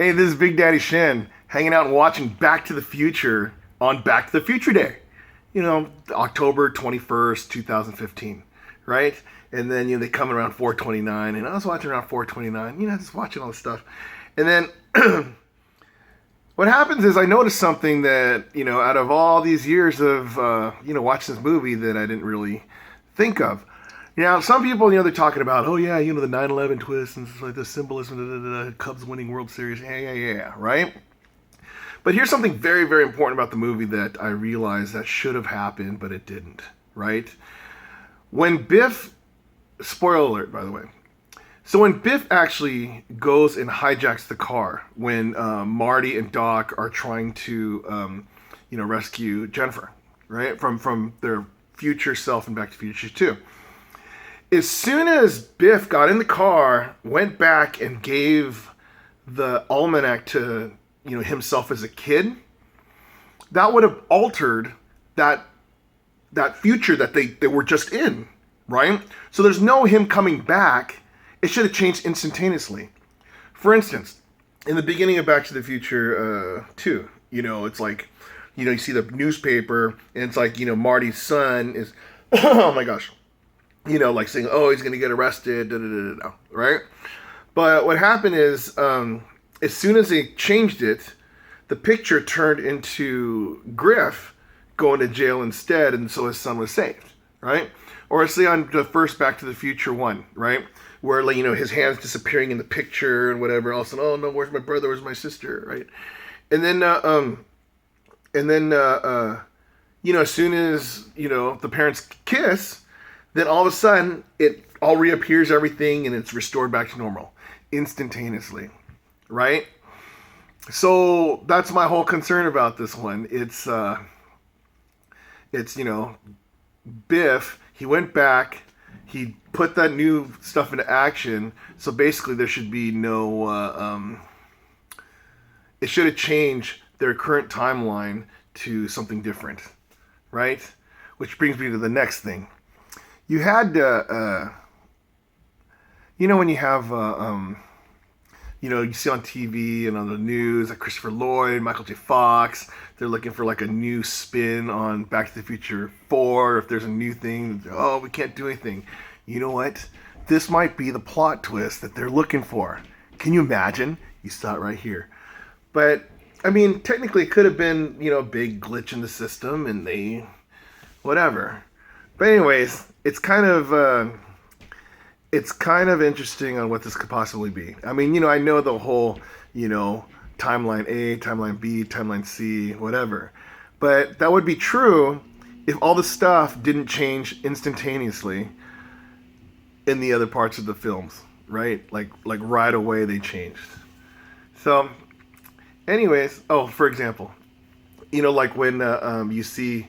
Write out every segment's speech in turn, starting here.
Hey, this is Big Daddy Shin, hanging out and watching Back to the Future on Back to the Future Day. You know, October 21st, 2015, right? And then, they come around 4:29, and I was watching around 4:29, just watching all this stuff. And then what happens is I noticed something that, out of all these years of, watching this movie that I didn't really think of. Now, some people, they're talking about, oh yeah, the 9/11 twist and stuff like the symbolism, Cubs winning World Series, yeah, right? But here's something very, very important about the movie that I realized that should have happened, but it didn't, right? When Biff, spoiler alert, by the way. So when Biff actually goes and hijacks the car, when Marty and Doc are trying to, rescue Jennifer, right, from their future self in Back to the Future 2. As soon as Biff got in the car, went back and gave the almanac to, himself as a kid, that would have altered that future that they were just in, right? So there's no him coming back. It should have changed instantaneously. For instance, in the beginning of Back to the Future 2, it's like, you see the newspaper, and it's like, Marty's son is, oh my gosh, like saying, oh, he's going to get arrested, right? But what happened is, as soon as they changed it, the picture turned into Griff going to jail instead, and so his son was saved, right? Or say on the first Back to the Future 1, right? Where, his hand's disappearing in the picture and whatever else, and oh no, where's my brother, where's my sister, right? And then, as soon as, the parents kiss, then all of a sudden, it all reappears, everything, and it's restored back to normal instantaneously, right? So that's my whole concern about this one. It's Biff, he went back, he put that new stuff into action, so basically there should be no, it should have changed their current timeline to something different, right? Which brings me to the next thing. You had, when you have, you see on TV and on the news, like Christopher Lloyd, Michael J. Fox, they're looking for like a new spin on Back to the Future 4. If there's a new thing, oh, we can't do anything. You know what? This might be the plot twist that they're looking for. Can you imagine? You saw it right here. But, technically it could have been, a big glitch in the system and they, whatever. But anyways, it's kind of interesting on what this could possibly be. I know the whole, timeline A, timeline B, timeline C, whatever. But that would be true if all the stuff didn't change instantaneously in the other parts of the films, right? Like right away they changed. So, anyways, for example, like when you see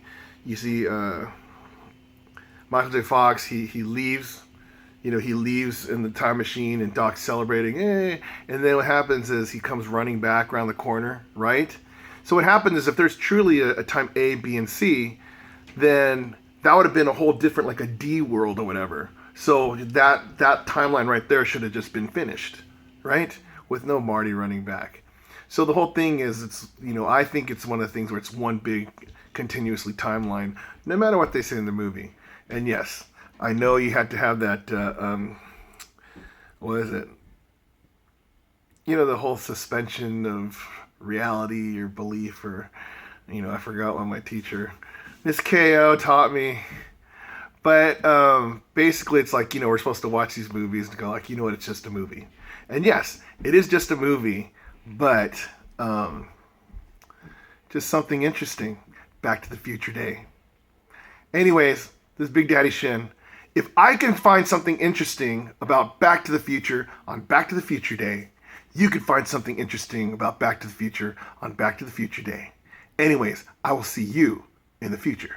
Michael J. Fox, he leaves. He leaves in the time machine and Doc's celebrating, and then what happens is he comes running back around the corner, right? So what happens is if there's truly a time A, B, and C, then that would have been a whole different, like a D world or whatever. So that timeline right there should have just been finished, right? With no Marty running back. So the whole thing is, it's, I think it's one of the things where it's one big continuously timeline, no matter what they say in the movie. And yes, I know you had to have that, what is it? The whole suspension of reality or belief, or, I forgot what my teacher, Miss K.O. taught me. But basically it's like, we're supposed to watch these movies and go like, what, it's just a movie. And yes, it is just a movie, but just something interesting. Back to the Future Day. Anyways, this is Big Daddy Shin. If I can find something interesting about Back to the Future on Back to the Future Day, you can find something interesting about Back to the Future on Back to the Future Day. Anyways, I will see you in the future.